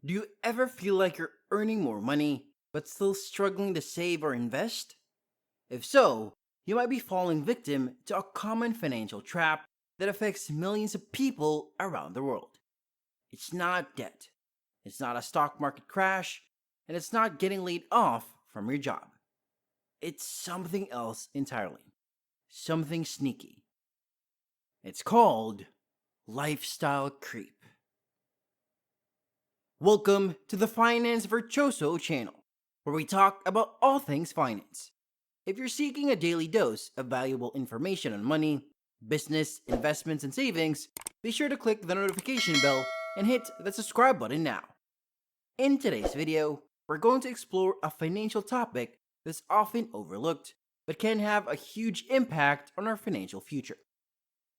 Do you ever feel like you're earning more money, but still struggling to save or invest? If so, you might be falling victim to a common financial trap that affects millions of people around the world. It's not debt, it's not a stock market crash, and it's not getting laid off from your job. It's something else entirely, something sneaky. It's called lifestyle creep. Welcome to the Finance Virtuoso channel, where we talk about all things finance. If you're seeking a daily dose of valuable information on money, business, investments, and savings, be sure to click the notification bell and hit the subscribe button now. In today's video, we're going to explore a financial topic that's often overlooked but can have a huge impact on our financial future.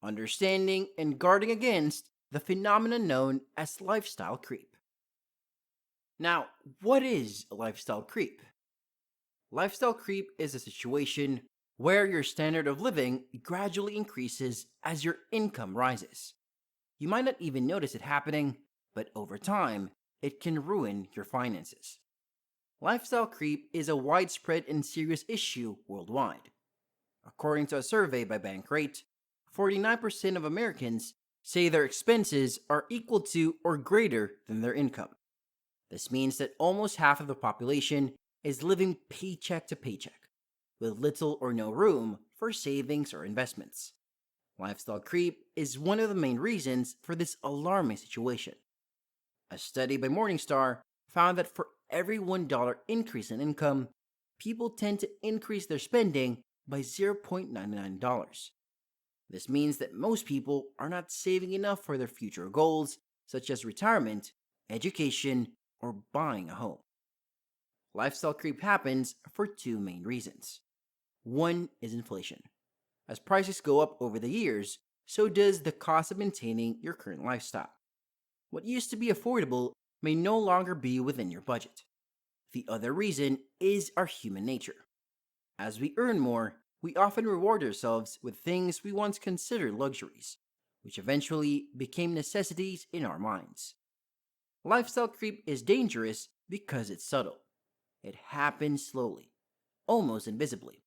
Understanding and guarding against the phenomenon known as lifestyle creep. Now, what is lifestyle creep? Lifestyle creep is a situation where your standard of living gradually increases as your income rises. You might not even notice it happening, but over time, it can ruin your finances. Lifestyle creep is a widespread and serious issue worldwide. According to a survey by Bankrate, 49% of Americans say their expenses are equal to or greater than their income. This means that almost half of the population is living paycheck to paycheck, with little or no room for savings or investments. Lifestyle creep is one of the main reasons for this alarming situation. A study by Morningstar found that for every $1 increase in income, people tend to increase their spending by $0.99. This means that most people are not saving enough for their future goals, such as retirement, education, or buying a home. Lifestyle creep happens for two main reasons. One is inflation. As prices go up over the years, so does the cost of maintaining your current lifestyle. What used to be affordable may no longer be within your budget. The other reason is our human nature. As we earn more, we often reward ourselves with things we once considered luxuries, which eventually became necessities in our minds. Lifestyle creep is dangerous because it's subtle. It happens slowly, almost invisibly.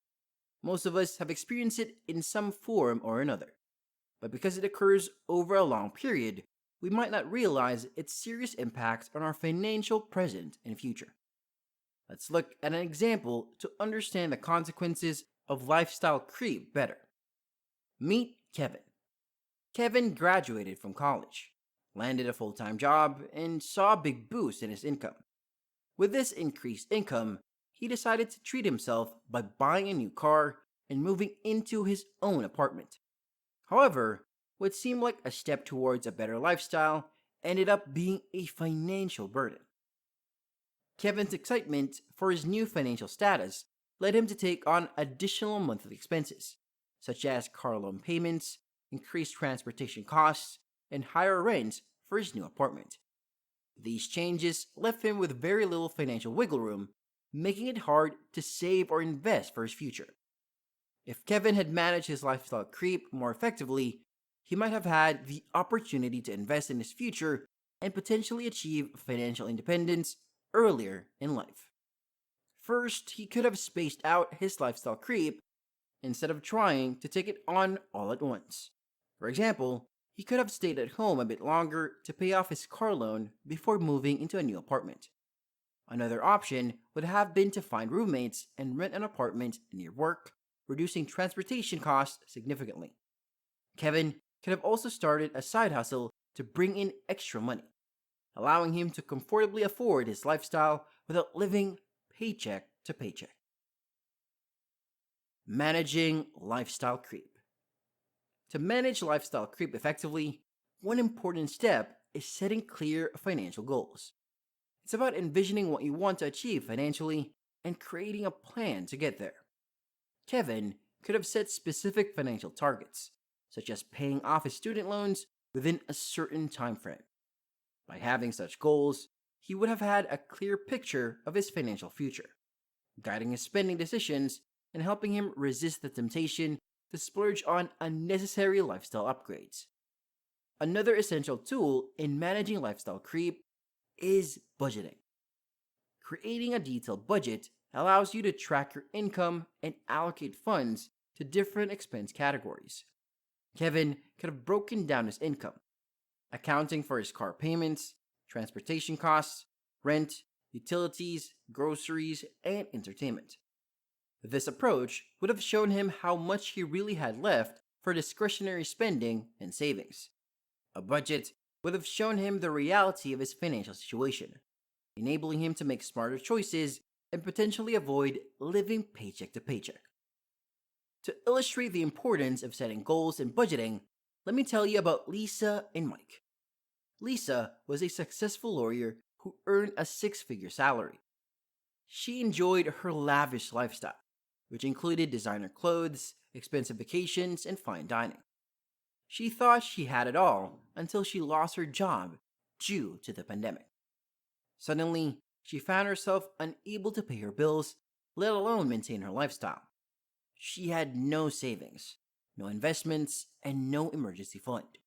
Most of us have experienced it in some form or another. But because it occurs over a long period, we might not realize its serious impacts on our financial present and future. Let's look at an example to understand the consequences of lifestyle creep better. Meet Kevin. Kevin graduated from college, landed a full-time job, and saw a big boost in his income. With this increased income, he decided to treat himself by buying a new car and moving into his own apartment. However, what seemed like a step towards a better lifestyle ended up being a financial burden. Kevin's excitement for his new financial status led him to take on additional monthly expenses, such as car loan payments, increased transportation costs, and higher rent for his new apartment. These changes left him with very little financial wiggle room, making it hard to save or invest for his future. If Kevin had managed his lifestyle creep more effectively, he might have had the opportunity to invest in his future and potentially achieve financial independence earlier in life. First, he could have spaced out his lifestyle creep instead of trying to take it on all at once. For example, he could have stayed at home a bit longer to pay off his car loan before moving into a new apartment. Another option would have been to find roommates and rent an apartment near work, reducing transportation costs significantly. Kevin could have also started a side hustle to bring in extra money, allowing him to comfortably afford his lifestyle without living paycheck to paycheck. Managing lifestyle creep. To manage lifestyle creep effectively, one important step is setting clear financial goals. It's about envisioning what you want to achieve financially and creating a plan to get there. Kevin could have set specific financial targets, such as paying off his student loans within a certain time frame. By having such goals, he would have had a clear picture of his financial future, guiding his spending decisions and helping him resist the temptation to splurge on unnecessary lifestyle upgrades. Another essential tool in managing lifestyle creep is budgeting. Creating a detailed budget allows you to track your income and allocate funds to different expense categories. Kevin could have broken down his income, accounting for his car payments, transportation costs, rent, utilities, groceries, and entertainment. This approach would have shown him how much he really had left for discretionary spending and savings. A budget would have shown him the reality of his financial situation, enabling him to make smarter choices and potentially avoid living paycheck to paycheck. To illustrate the importance of setting goals and budgeting, let me tell you about Lisa and Mike. Lisa was a successful lawyer who earned a six-figure salary. She enjoyed her lavish lifestyle, which included designer clothes, expensive vacations, and fine dining. She thought she had it all until she lost her job due to the pandemic. Suddenly, she found herself unable to pay her bills, let alone maintain her lifestyle. She had no savings, no investments, and no emergency fund.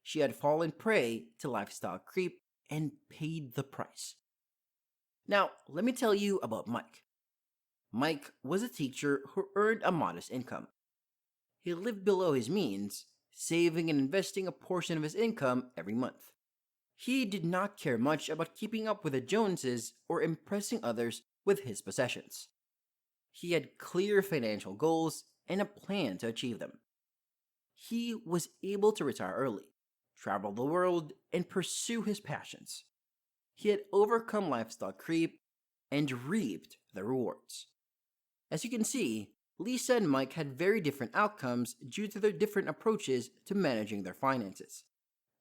She had fallen prey to lifestyle creep and paid the price. Now, let me tell you about Mike. Mike was a teacher who earned a modest income. He lived below his means, saving and investing a portion of his income every month. He did not care much about keeping up with the Joneses or impressing others with his possessions. He had clear financial goals and a plan to achieve them. He was able to retire early, travel the world, and pursue his passions. He had overcome lifestyle creep and reaped the rewards. As you can see, Lisa and Mike had very different outcomes due to their different approaches to managing their finances.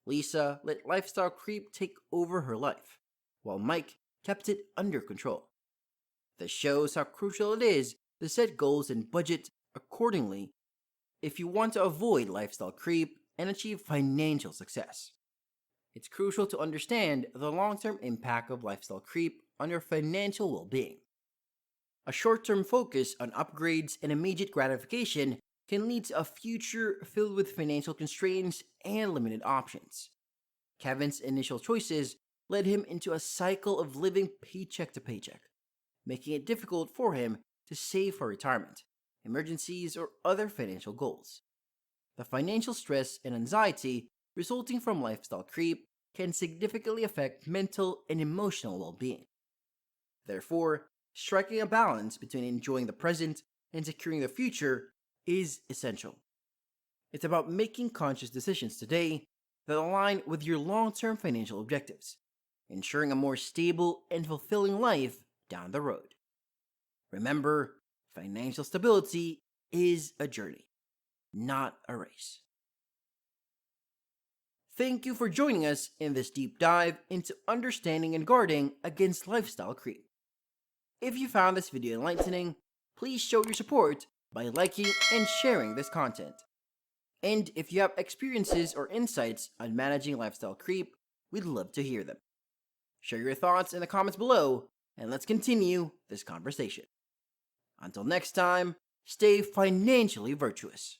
Lisa let lifestyle creep take over her life, while Mike kept it under control. This shows how crucial it is to set goals and budget accordingly if you want to avoid lifestyle creep and achieve financial success. It's crucial to understand the long-term impact of lifestyle creep on your financial well-being. A short-term focus on upgrades and immediate gratification can lead to a future filled with financial constraints and limited options. Kevin's initial choices led him into a cycle of living paycheck to paycheck, making it difficult for him to save for retirement, emergencies, or other financial goals. The financial stress and anxiety resulting from lifestyle creep can significantly affect mental and emotional well-being. Therefore, striking a balance between enjoying the present and securing the future is essential. It's about making conscious decisions today that align with your long-term financial objectives, ensuring a more stable and fulfilling life down the road. Remember, financial stability is a journey, not a race. Thank you for joining us in this deep dive into understanding and guarding against lifestyle creep. If you found this video enlightening, please show your support by liking and sharing this content. And if you have experiences or insights on managing lifestyle creep, we'd love to hear them. Share your thoughts in the comments below, and let's continue this conversation. Until next time, stay financially virtuous.